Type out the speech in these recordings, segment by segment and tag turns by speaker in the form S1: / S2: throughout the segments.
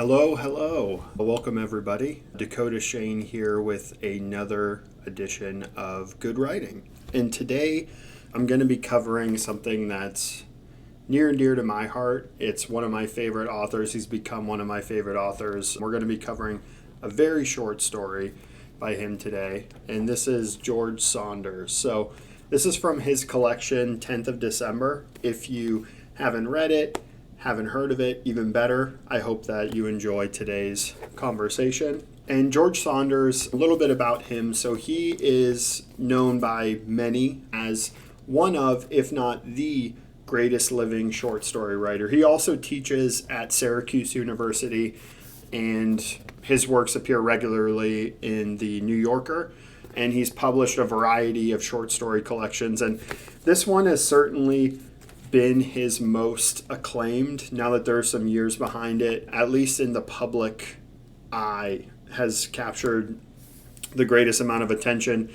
S1: Hello, hello. Welcome, everybody. Dakota Shane here with another edition of Good Writing. And today I'm going to be covering something that's near and dear to my heart. It's one of my favorite authors. He's become one of my favorite authors. We're going to be covering a very short story by him today, and this is George Saunders. So this is from his collection, 10th of December. If you haven't read it, haven't heard of it, even better. I hope that you enjoy today's conversation. And George Saunders, a little bit about him. So he is known by many as one of, if not the greatest living short story writer. He also teaches at Syracuse University, and his works appear regularly in the New Yorker, and he's published a variety of short story collections. And this one has certainly been his most acclaimed, now that there are some years behind it, at least in the public eye, has captured the greatest amount of attention.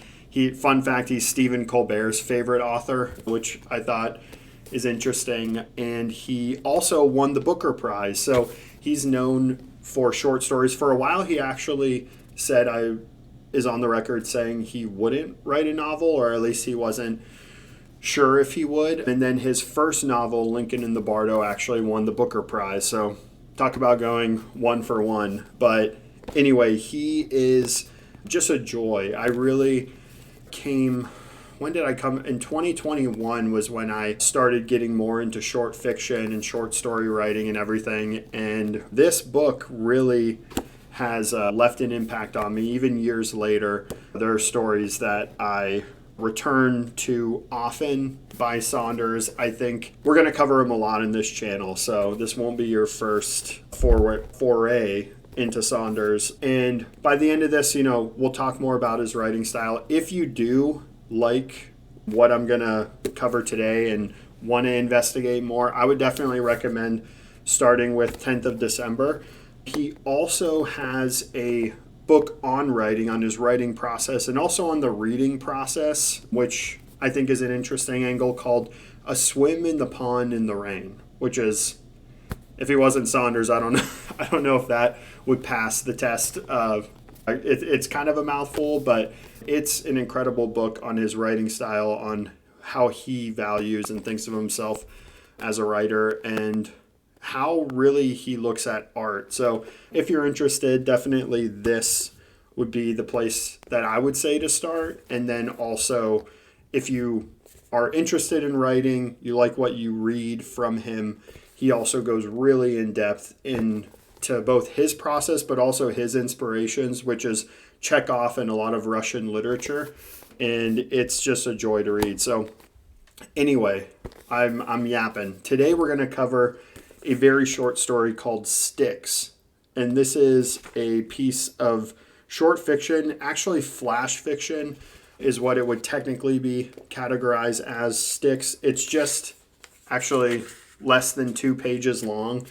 S1: Fun fact, he's Stephen Colbert's favorite author, which I thought is interesting. And he also won the Booker Prize. So he's known for short stories. For a while, he actually is on the record saying he wouldn't write a novel, or at least he wasn't sure if he would. And then his first novel, Lincoln in the Bardo, actually won the Booker Prize. So talk about going one for one. But anyway, he is just a joy. When did I come? In 2021 was when I started getting more into short fiction and short story writing and everything. And this book really has left an impact on me. Even years later, there are stories that I return to often by Saunders. I think we're going to cover him a lot in this channel, so this won't be your first foray into Saunders. And by the end of this, we'll talk more about his writing style. If you do like what I'm going to cover today and want to investigate more, I would definitely recommend starting with 10th of December. He also has a book on writing, on his writing process, and also on the reading process, which I think is an interesting angle, called A Swim in the Pond in the Rain, which is, if he wasn't Saunders, I don't know if that would pass the test. It's kind of a mouthful, but it's an incredible book on his writing style, on how he values and thinks of himself as a writer, and how really he looks at art. So if you're interested, definitely this would be the place that I would say to start. And then also, if you are interested in writing, you like what you read from him, he also goes really in depth into both his process, but also his inspirations, which is Chekhov and a lot of Russian literature. And it's just a joy to read. So anyway, I'm yapping. Today we're going to cover a very short story called Sticks. And this is a piece of short fiction, actually flash fiction is what it would technically be categorized as. Sticks. It's just actually less than 2 pages long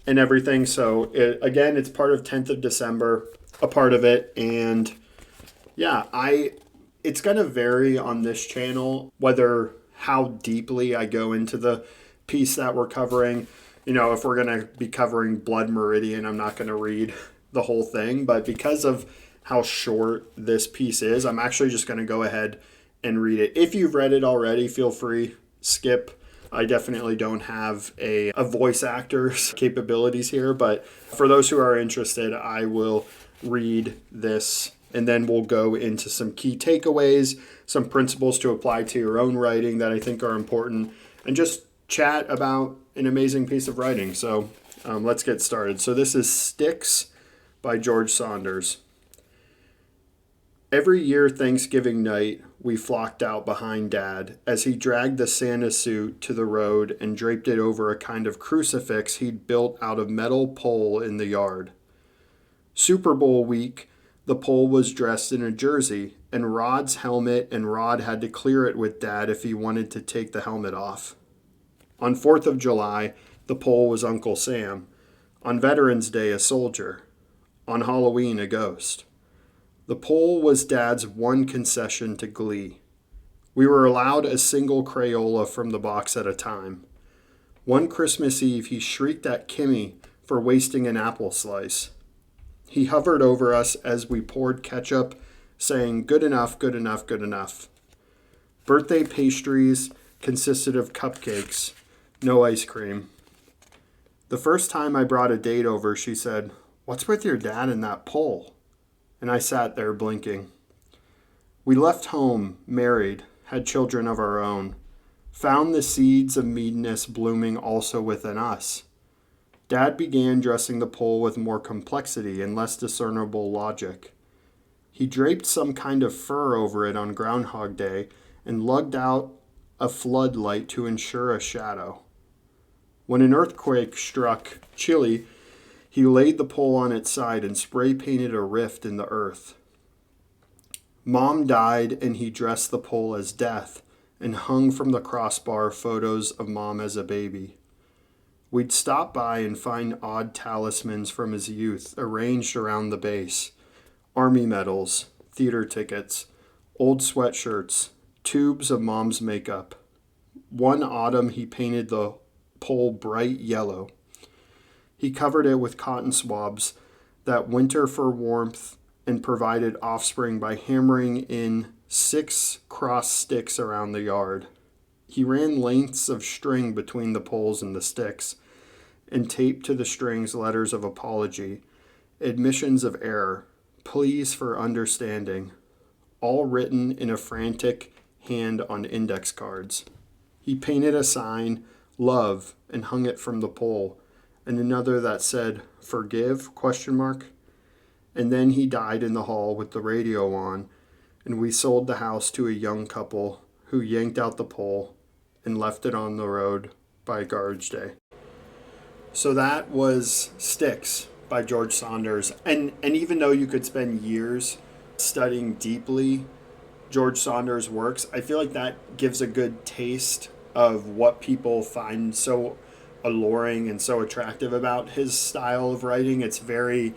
S1: and everything. So it's part of 10th of December, a part of it. And yeah, it's going to vary on this channel how deeply I go into the piece that we're covering. If we're going to be covering Blood Meridian, I'm not going to read the whole thing. But because of how short this piece is, I'm actually just going to go ahead and read it. If you've read it already, feel free, skip. I definitely don't have a voice actor's capabilities here. But for those who are interested, I will read this. And then we'll go into some key takeaways, some principles to apply to your own writing that I think are important, and just chat about an amazing piece of writing. So let's get started. So this is Sticks by George Saunders. Every year Thanksgiving night, we flocked out behind Dad as he dragged the Santa suit to the road and draped it over a kind of crucifix he'd built out of metal pole in the yard. Super Bowl week, the pole was dressed in a jersey, and Rod's helmet, and Rod had to clear it with Dad if he wanted to take the helmet off. On 4th of July, the pole was Uncle Sam. On Veterans Day, a soldier. On Halloween, a ghost. The pole was Dad's one concession to glee. We were allowed a single Crayola from the box at a time. One Christmas Eve, he shrieked at Kimmy for wasting an apple slice. He hovered over us as we poured ketchup, saying, "Good enough, good enough, good enough." Birthday pastries consisted of cupcakes, no ice cream. The first time I brought a date over, she said, "What's with your dad and that pole?" And I sat there blinking. We left home, married, had children of our own, found the seeds of meanness blooming also within us. Dad began dressing the pole with more complexity and less discernible logic. He draped some kind of fur over it on Groundhog Day and lugged out a floodlight to ensure a shadow. When an earthquake struck Chile, he laid the pole on its side and spray painted a rift in the earth. Mom died and he dressed the pole as death and hung from the crossbar photos of Mom as a baby. We'd stop by and find odd talismans from his youth arranged around the base. Army medals, theater tickets, old sweatshirts, tubes of Mom's makeup. One autumn he painted the pole bright yellow. He covered it with cotton swabs that winter for warmth and provided offspring by hammering in 6 cross sticks around the yard. He ran lengths of string between the poles and the sticks and taped to the strings letters of apology, admissions of error, pleas for understanding, all written in a frantic hand on index cards. He painted a sign, "Love," and hung it from the pole, and another that said, "Forgive?" And then he died in the hall with the radio on, and we sold the house to a young couple who yanked out the pole and left it on the road by garbage day. So that was Sticks by George Saunders. And even though you could spend years studying deeply George Saunders' works, I feel like that gives a good taste of what people find so alluring and so attractive about his style of writing. It's very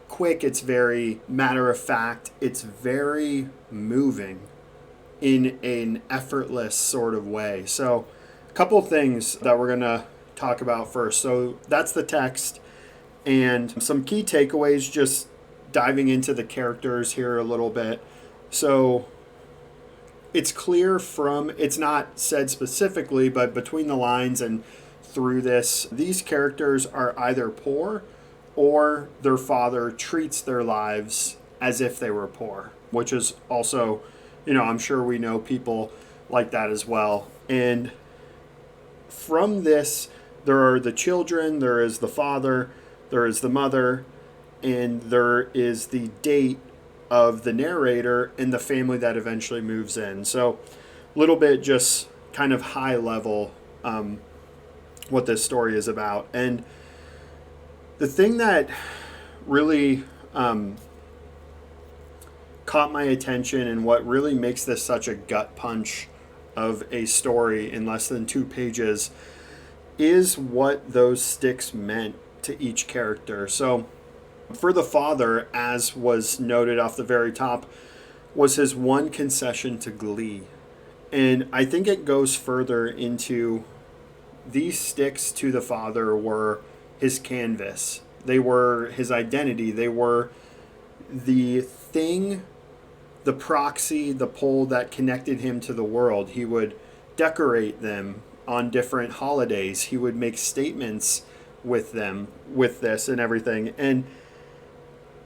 S1: quick, it's very matter of fact, it's very moving in an effortless sort of way. So a couple things that we're going to talk about first. So that's the text and some key takeaways, just diving into the characters here a little bit. So it's clear from, it's not said specifically, but between the lines and through this, these characters are either poor or their father treats their lives as if they were poor, which is also, I'm sure we know people like that as well. And from this, there are the children, there is the father, there is the mother, and there is the date of the narrator and the family that eventually moves in. So a little bit just kind of high level what this story is about. And the thing that really caught my attention and what really makes this such a gut punch of a story in less than 2 pages is what those sticks meant to each character. So for the father, as was noted off the very top, was his one concession to glee. And I think it goes further into these sticks to the father were his canvas. They were his identity. They were the thing, the proxy, the pole that connected him to the world. He would decorate them on different holidays. He would make statements with them, with this and everything. And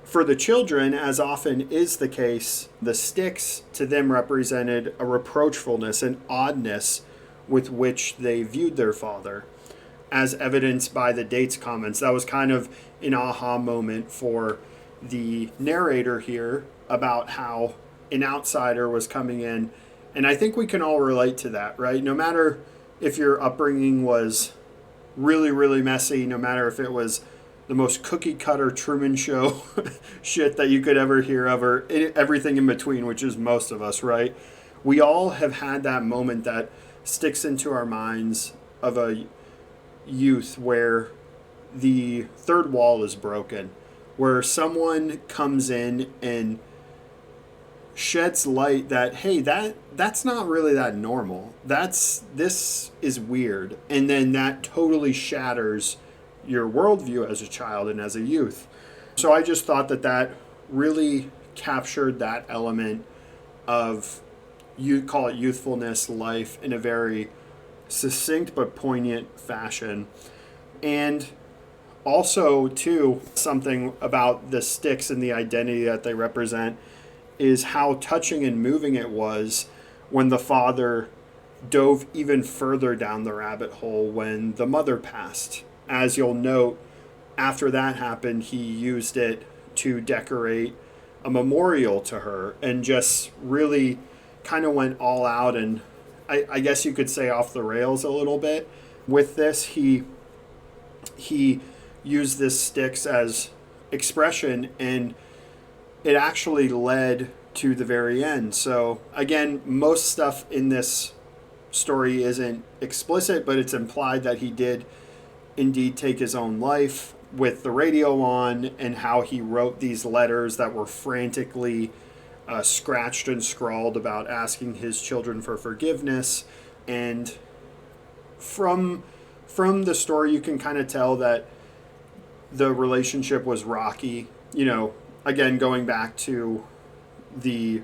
S1: for the children, as often is the case, the sticks to them represented a reproachfulness and oddness with which they viewed their father, as evidenced by the dates comments. That was kind of an aha moment for the narrator here about how an outsider was coming in. And I think we can all relate to that, right? No matter if your upbringing was really, really messy, no matter if it was the most cookie cutter Truman Show shit that you could ever hear of, or everything in between, which is most of us, right? We all have had that moment that sticks into our minds of a youth where the third wall is broken, where someone comes in and sheds light that, hey, that's not really that normal. This is weird. And then that totally shatters your worldview as a child and as a youth. So I just thought that that really captured that element of, you call it youthfulness, life, in a very succinct but poignant fashion. And also, too, something about the sticks and the identity that they represent is how touching and moving it was when the father dove even further down the rabbit hole when the mother passed. As you'll note, after that happened, he used it to decorate a memorial to her and just really kind of went all out, and I guess you could say off the rails a little bit. With this, he used this sticks as expression, and it actually led to the very end. So again, most stuff in this story isn't explicit, but it's implied that he did indeed take his own life with the radio on, and how he wrote these letters that were frantically scratched and scrawled about asking his children for forgiveness. And from the story, you can kind of tell that the relationship was rocky. You know, again, going back to the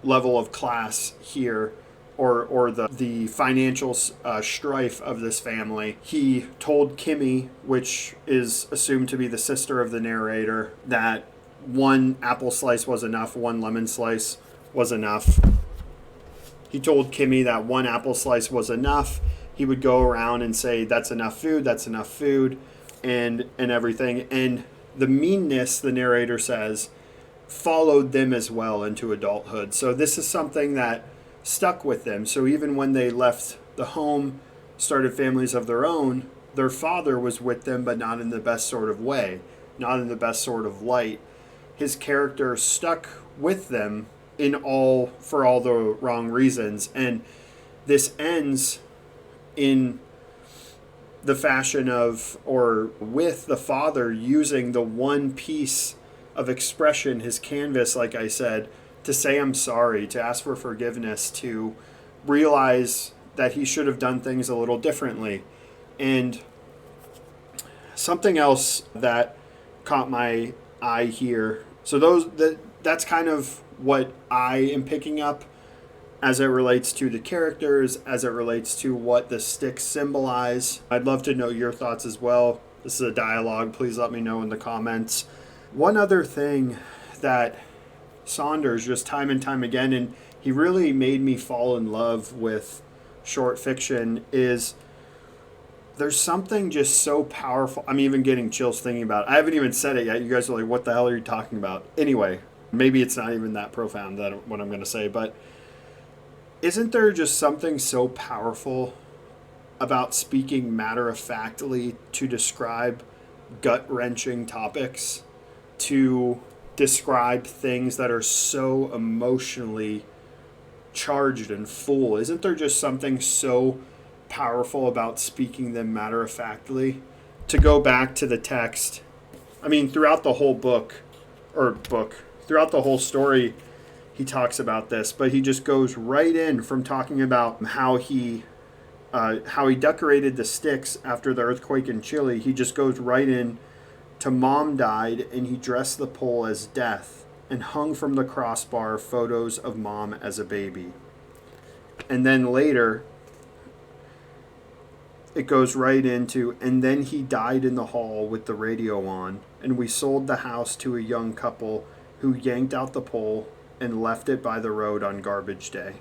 S1: level of class here, or the financial strife of this family. He told Kimmy, which is assumed to be the sister of the narrator, that one apple slice was enough, one lemon slice was enough. He told Kimmy that one apple slice was enough. He would go around and say, that's enough food, and everything. And the meanness, the narrator says, followed them as well into adulthood. So this is something that stuck with them. So even when they left the home, started families of their own, their father was with them, but not in the best sort of way, not in the best sort of light. His character stuck with them for all the wrong reasons. And this ends in the fashion of, or with the father using the one piece of expression, his canvas, like I said, to say I'm sorry, to ask for forgiveness, to realize that he should have done things a little differently. And something else that caught my eye here, so that's kind of what I am picking up as it relates to the characters, as it relates to what the sticks symbolize. I'd love to know your thoughts as well. This is a dialogue. Please let me know in the comments. One other thing that Saunders, just time and time again, and he really made me fall in love with short fiction, is there's something just so powerful. I'm even getting chills thinking about it. I haven't even said it yet. You guys are like, what the hell are you talking about? Anyway, maybe it's not even that profound, that what I'm going to say, but isn't there just something so powerful about speaking matter-of-factly to describe gut-wrenching topics, to describe things that are so emotionally charged and full? Isn't there just something so powerful about speaking them matter-of-factly? To go back to the text, I mean, throughout the whole throughout the whole story, he talks about this, but he just goes right in from talking about how he decorated the sticks after the earthquake in Chile. He just goes right in to Mom died, and he dressed the pole as death and hung from the crossbar photos of Mom as a baby. And then later, it goes right into, and then he died in the hall with the radio on, and we sold the house to a young couple who yanked out the pole and left it by the road on garbage day.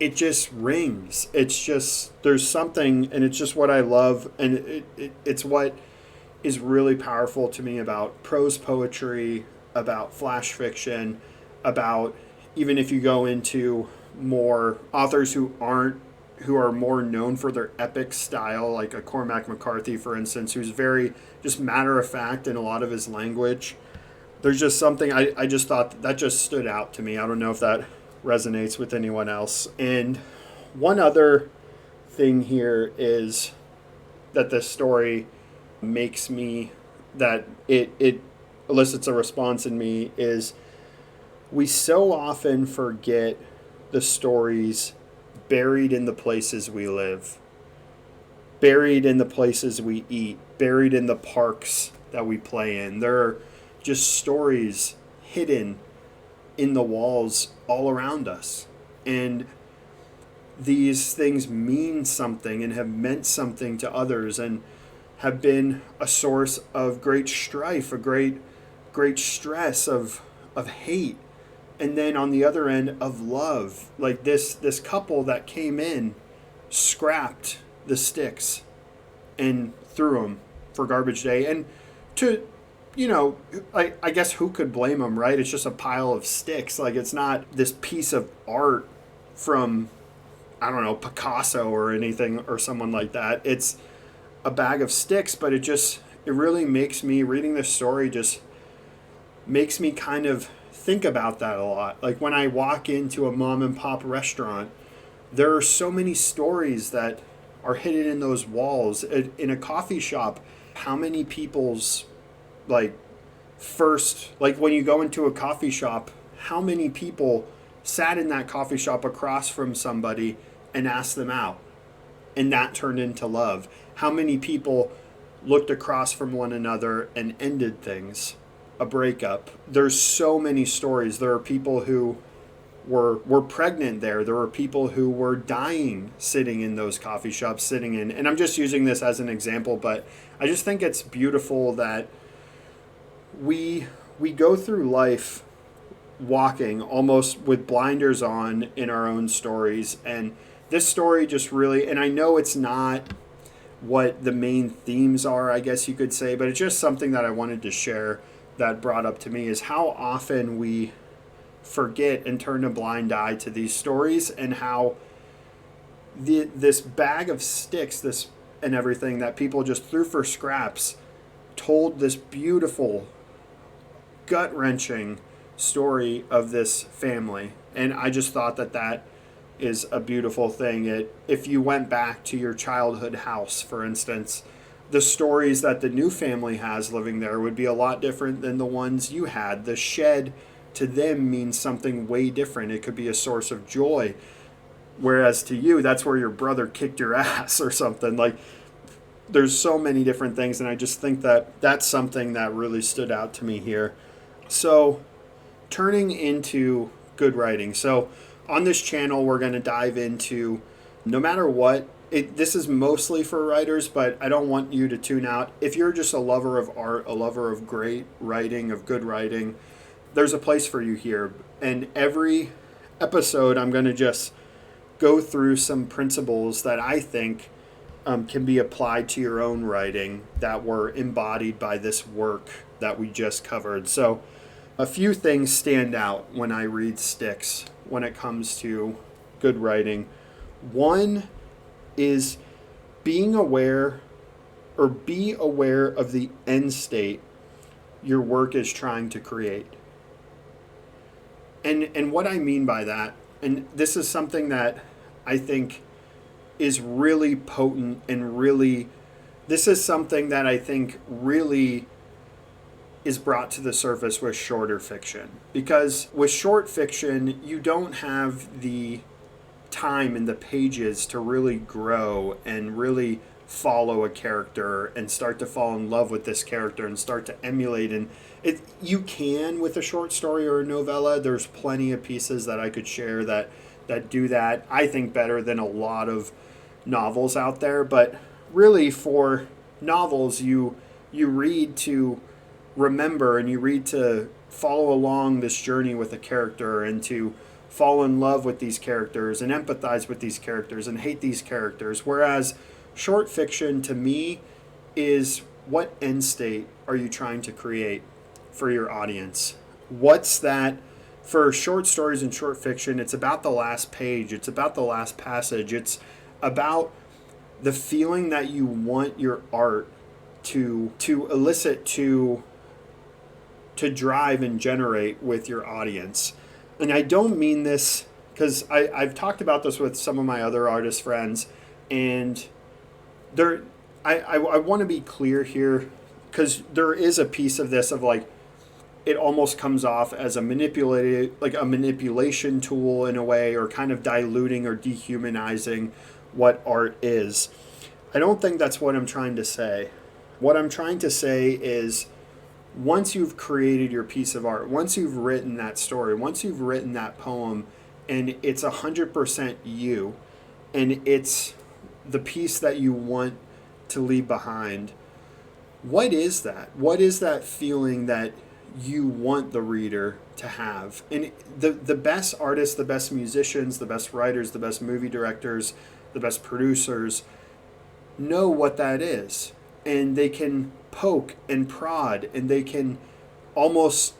S1: It just rings. It's just, there's something, and it's just what I love, and it's what is really powerful to me about prose poetry, about flash fiction, about, even if you go into more authors who are more known for their epic style, like a Cormac McCarthy, for instance, who's very just matter of fact in a lot of his language. There's just something, I just thought that just stood out to me. I don't know if that resonates with anyone else. And one other thing here is that this story makes me, that it elicits a response in me, is we so often forget the stories buried in the places we live. buried in the places we eat, buried in the parks that we play in. There are just stories hidden in the walls all around us. And these things mean something and have meant something to others and have been a source of great strife, a great stress of hate. And then on the other end of love, like this couple that came in, scrapped the sticks and threw them for garbage day. And to, I guess who could blame them, right? It's just a pile of sticks. Like, it's not this piece of art from, I don't know, Picasso or anything or someone like that. It's a bag of sticks, but it really makes me, reading this story just makes me kind of think about that a lot. Like, when I walk into a mom and pop restaurant, there are so many stories that are hidden in those walls. In a coffee shop, how many people's, like, first, like, when you go into a coffee shop, how many people sat in that coffee shop across from somebody and asked them out, and that turned into love? How many people looked across from one another and ended things, a breakup? There's so many stories. There are people who were pregnant there. There were people who were dying sitting in those coffee shops, and I'm just using this as an example, but I just think it's beautiful that we go through life walking almost with blinders on in our own stories. And this story just really, and I know it's not what the main themes are, I guess you could say, but it's just something that I wanted to share that brought up to me, is how often we forget and turn a blind eye to these stories, and how this bag of sticks, this and everything that people just threw for scraps, told this beautiful, gut-wrenching story of this family. And I just thought that is a beautiful thing. If you went back to your childhood house, for instance, the stories that the new family has living there would be a lot different than the ones you had. The shed to them means something way different. It could be a source of joy, whereas to you, that's where your brother kicked your ass or something. Like, there's so many different things, and I just think that that's something that really stood out to me here. So, turning into good writing. So, on this channel, we're going to dive into, no matter what, this is mostly for writers, but I don't want you to tune out. If you're just a lover of art, a lover of great writing, of good writing, there's a place for you here. And every episode, I'm going to just go through some principles that I think can be applied to your own writing that were embodied by this work that we just covered. So a few things stand out when I read Sticks when it comes to good writing. One is be aware of the end state your work is trying to create. And what I mean by that, and this is something that I think is really potent, and this is something that I think really is brought to the surface with shorter fiction. Because with short fiction, you don't have the time and the pages to really grow and really follow a character and start to fall in love with this character and start to emulate. And you can with a short story or a novella. There's plenty of pieces that I could share that do that, I think, better than a lot of novels out there. But really, for novels, you read to remember, and you read to follow along this journey with a character, and to fall in love with these characters and empathize with these characters and hate these characters. Whereas short fiction, to me, is, what end state are you trying to create for your audience? What's that? For short stories and short fiction, it's about the last page. It's about the last passage. It's about the feeling that you want your art to elicit, to drive and generate with your audience. And I don't mean this, because I've talked about this with some of my other artist friends, and I want to be clear here, because there is a piece of this of, like, it almost comes off as a manipulation tool in a way, or kind of diluting or dehumanizing what art is. I don't think that's what I'm trying to say. What I'm trying to say is once you've created your piece of art, once you've written that story, once you've written that poem, and it's 100% you, and it's the piece that you want to leave behind, what is that? What is that feeling that you want the reader to have? And the best artists, the best musicians, the best writers, the best movie directors, the best producers know what that is. And they can poke and prod, and they can almost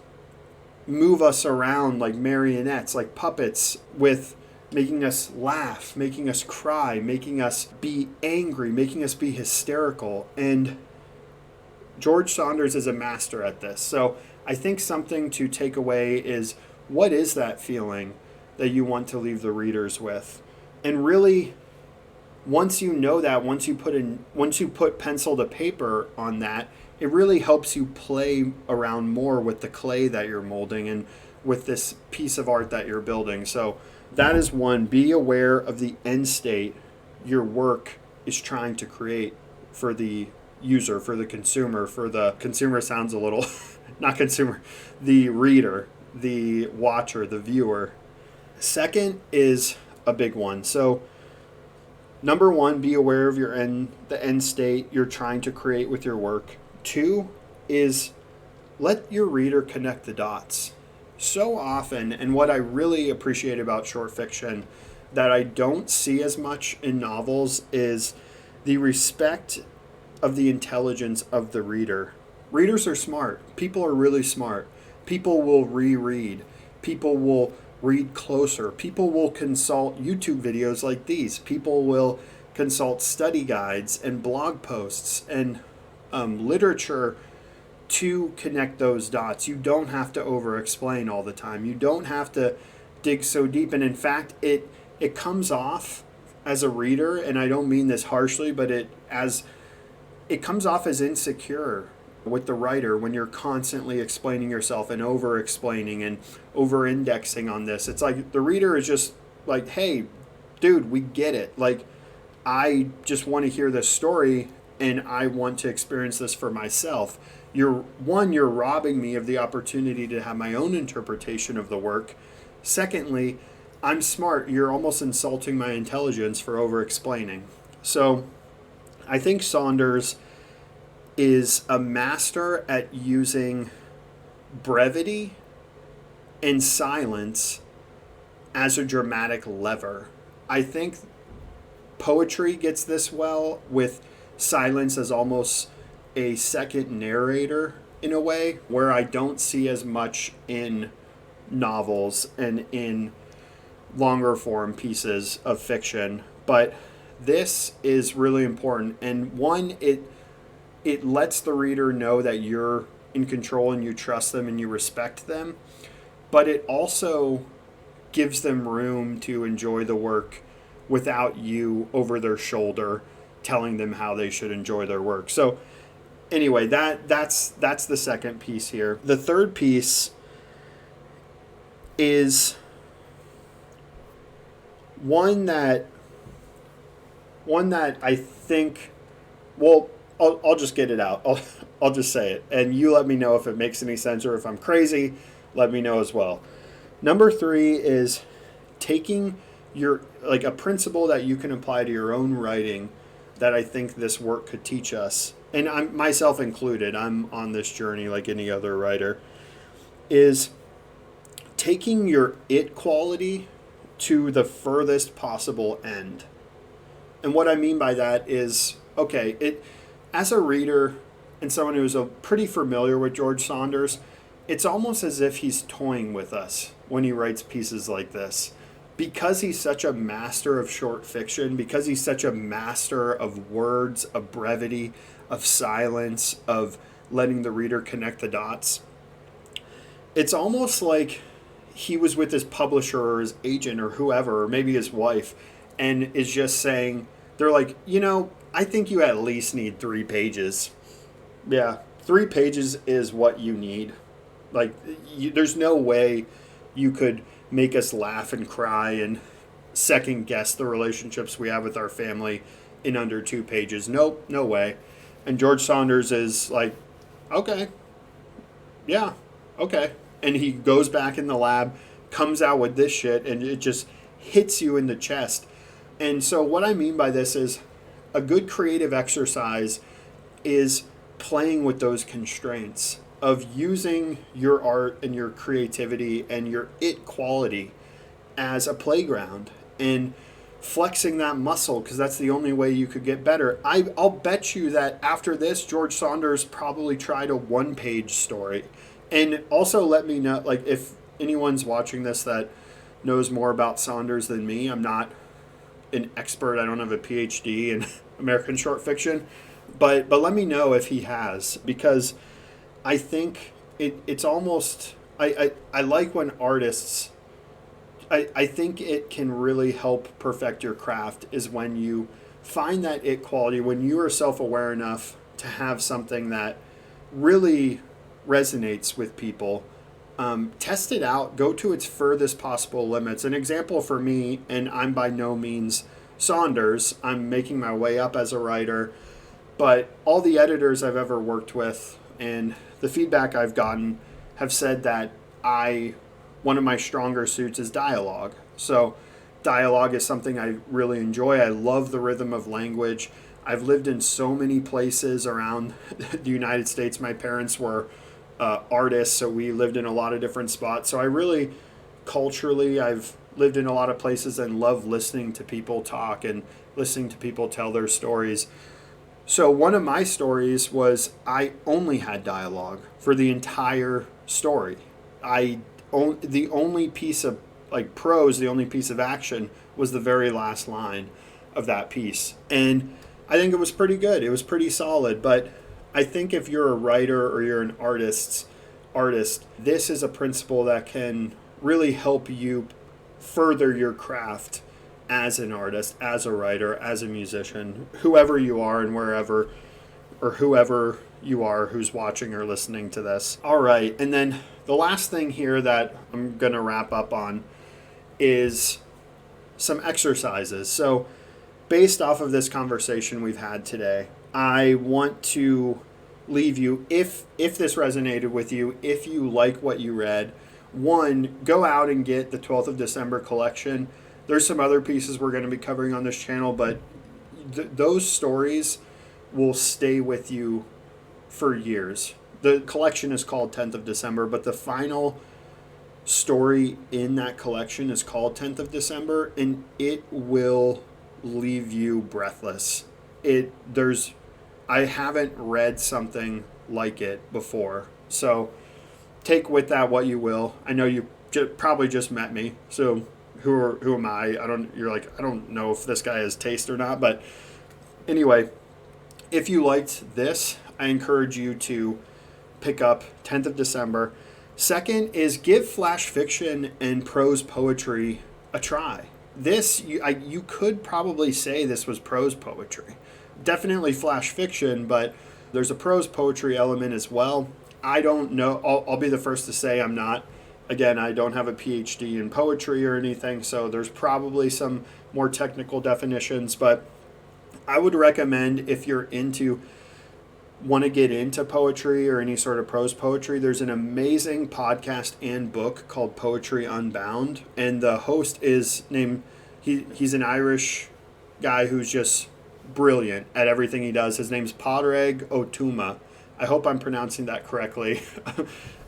S1: move us around like marionettes, like puppets, with making us laugh, making us cry, making us be angry, making us be hysterical. And George Saunders is a master at this. So I think something to take away is, what is that feeling that you want to leave the readers with? And really, once you know that, once you put pencil to paper on that, it really helps you play around more with the clay that you're molding and with this piece of art that you're building. So that is one. Be aware of the end state your work is trying to create for the user, for the consumer. For the consumer sounds a little, not consumer, the reader, the watcher, the viewer. Second is a big one. So number one, be aware of the end state you're trying to create with your work. Two is let your reader connect the dots. So often, and what I really appreciate about short fiction that I don't see as much in novels, is the respect of the intelligence of the reader. Readers are smart. People are really smart. People will reread. People will read closer. People will consult YouTube videos like these. People will consult study guides and blog posts and literature to connect those dots. You don't have to over-explain all the time. You don't have to dig so deep. And in fact, it comes off as a reader, and I don't mean this harshly, but it comes off as insecure with the writer when you're constantly explaining yourself and over-explaining and over-indexing on this. It's like the reader is just like, hey, dude, we get it. Like, I just want to hear this story, and I want to experience this for myself. You're robbing me of the opportunity to have my own interpretation of the work. Secondly, I'm smart. You're almost insulting my intelligence for over-explaining. So I think Saunders is a master at using brevity and silence as a dramatic lever. I think poetry gets this well, with silence as almost a second narrator in a way, where I don't see as much in novels and in longer form pieces of fiction. But this is really important. And one, it lets the reader know that you're in control and you trust them and you respect them. But it also gives them room to enjoy the work without you over their shoulder telling them how they should enjoy their work. So anyway, that's the second piece here. The third piece is one that I think, well, I'll just get it out. I'll just say it, and you let me know if it makes any sense, or if I'm crazy, let me know as well. Number 3 is taking a principle that you can apply to your own writing that I think this work could teach us, and I'm myself included, I'm on this journey like any other writer, is taking your it quality to the furthest possible end. And what I mean by that is, okay, as a reader and someone who's pretty familiar with George Saunders, it's almost as if he's toying with us when he writes pieces like this. Because he's such a master of short fiction, because he's such a master of words, of brevity, of silence, of letting the reader connect the dots, it's almost like he was with his publisher or his agent or whoever, or maybe his wife, and is just saying, they're like, I think you at least need 3 pages. Yeah, 3 pages is what you need. Like, there's no way you could make us laugh and cry and second guess the relationships we have with our family in under 2 pages. Nope, no way. And George Saunders is like, okay, yeah, okay. And he goes back in the lab, comes out with this shit, and it just hits you in the chest. And so what I mean by this is a good creative exercise is playing with those constraints of using your art and your creativity and your it quality as a playground and flexing that muscle, because that's the only way you could get better. I'll bet you that after this, George Saunders probably tried a 1-page story. And also let me know, like, if anyone's watching this that knows more about Saunders than me. I'm not an expert. I don't have a PhD in American short fiction. But let me know if he has, because I think it's almost, I like when artists, I think it can really help perfect your craft is when you find that it quality, when you are self-aware enough to have something that really resonates with people. Test it out, go to its furthest possible limits. An example for me, and I'm by no means Saunders, I'm making my way up as a writer, but all the editors I've ever worked with and the feedback I've gotten have said that one of my stronger suits is dialogue. So dialogue is something I really enjoy. I love the rhythm of language. I've lived in so many places around the United States. My parents were artists, so we lived in a lot of different spots. So I really, culturally, I've lived in a lot of places and love listening to people talk and listening to people tell their stories. So one of my stories was I only had dialogue for the entire story. The only piece of prose, the only piece of action was the very last line of that piece. And I think it was pretty good. It was pretty solid. But I think if you're a writer or you're an artist, this is a principle that can really help you further your craft as an artist, as a writer, as a musician, whoever you are and wherever, or whoever you are who's watching or listening to this. All right, and then the last thing here that I'm going to wrap up on is some exercises. So based off of this conversation we've had today, I want to leave you, if this resonated with you, if you like what you read, one, go out and get the 12th of December collection. There's some other pieces we're going to be covering on this channel, but those stories will stay with you for years. The collection is called 10th of December, but the final story in that collection is called 10th of December, and it will leave you breathless. I haven't read something like it before. So take with that what you will. I know you probably just met me, so who am I? You're like, I don't know if this guy has taste or not, but anyway, if you liked this, I encourage you to pick up 10th of December. Second is give flash fiction and prose poetry a try. This, you could probably say this was prose poetry. Definitely flash fiction, but there's a prose poetry element as well. I don't know. I'll be the first to say I'm not. Again, I don't have a PhD in poetry or anything, so there's probably some more technical definitions, but I would recommend if you're want to get into poetry or any sort of prose poetry, there's an amazing podcast and book called Poetry Unbound, and the host is he's an Irish guy who's just brilliant at everything he does. His name's Padraig O'Tuma. I hope I'm pronouncing that correctly.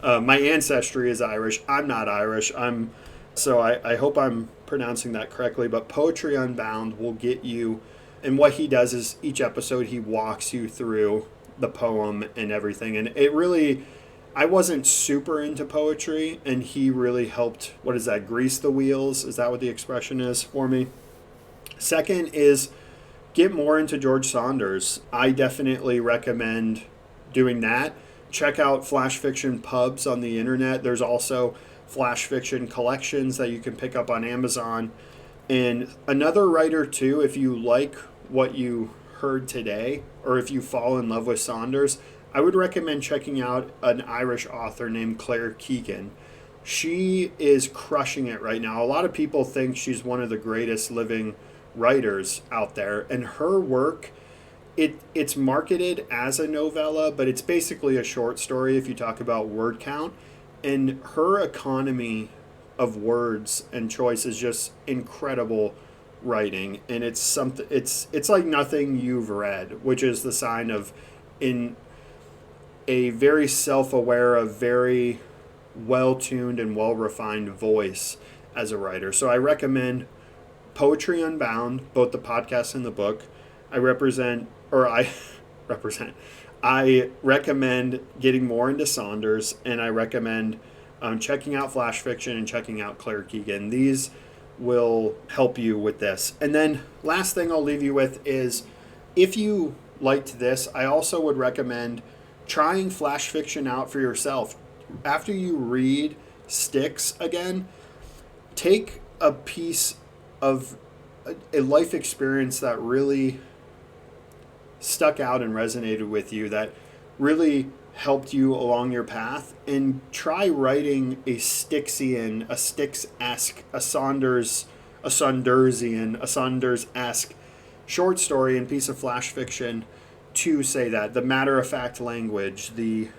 S1: My ancestry is Irish. I'm not Irish. So I hope I'm pronouncing that correctly. But Poetry Unbound will get you, and what he does is each episode he walks you through the poem and everything. And it really, I wasn't super into poetry, and he really helped, grease the wheels? Is that what the expression is for me? Second is get more into George Saunders. I definitely recommend doing that. Check out flash fiction pubs on the internet. There's also flash fiction collections that you can pick up on Amazon. And another writer too, if you like what you heard today, or if you fall in love with Saunders, I would recommend checking out an Irish author named Claire Keegan. She is crushing it right now. A lot of people think she's one of the greatest living writers out there. And her work, it's marketed as a novella, but it's basically a short story if you talk about word count. And her economy of words and choice is just incredible writing, and it's like nothing you've read, which is the sign of in a very self-aware, a very well-tuned and well-refined voice as a writer. So I recommend Poetry Unbound, both the podcast and the book. I recommend getting more into Saunders, and I recommend checking out Flash Fiction and checking out Claire Keegan. These will help you with this. And then last thing I'll leave you with is, if you liked this, I also would recommend trying Flash Fiction out for yourself. After you read Styx again, take a piece of a life experience that really stuck out and resonated with you, that really helped you along your path, and try writing a Styxian, a Styx-esque, a Saunders-esque short story and piece of Flash Fiction to say that. The matter-of-fact language, the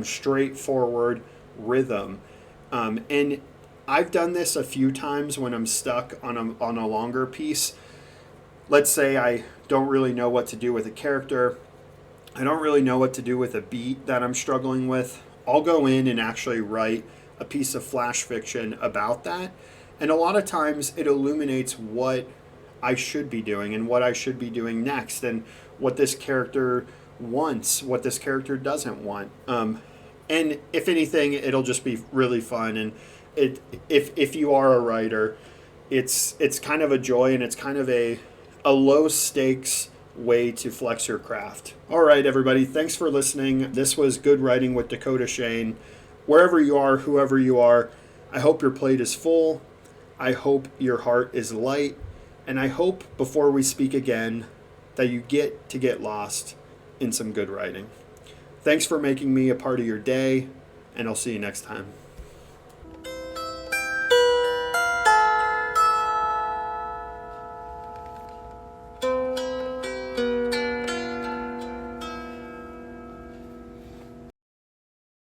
S1: straightforward rhythm. And I've done this a few times when I'm stuck on a longer piece. Let's say I don't really know what to do with a character. I don't really know what to do with a beat that I'm struggling with. I'll go in and actually write a piece of Flash Fiction about that. And a lot of times it illuminates what I should be doing and what I should be doing next, and what this character wants, what this character doesn't want. And if anything, it'll just be really fun. And if you are a writer, it's kind of a joy, and it's kind of a low stakes way to flex your craft. All right, everybody, thanks for listening. This was Good Writing with Dakota Shane. Wherever you are, whoever you are, I hope your plate is full. I hope your heart is light. And I hope before we speak again that you get lost in some good writing. Thanks for making me a part of your day, and I'll see you next time.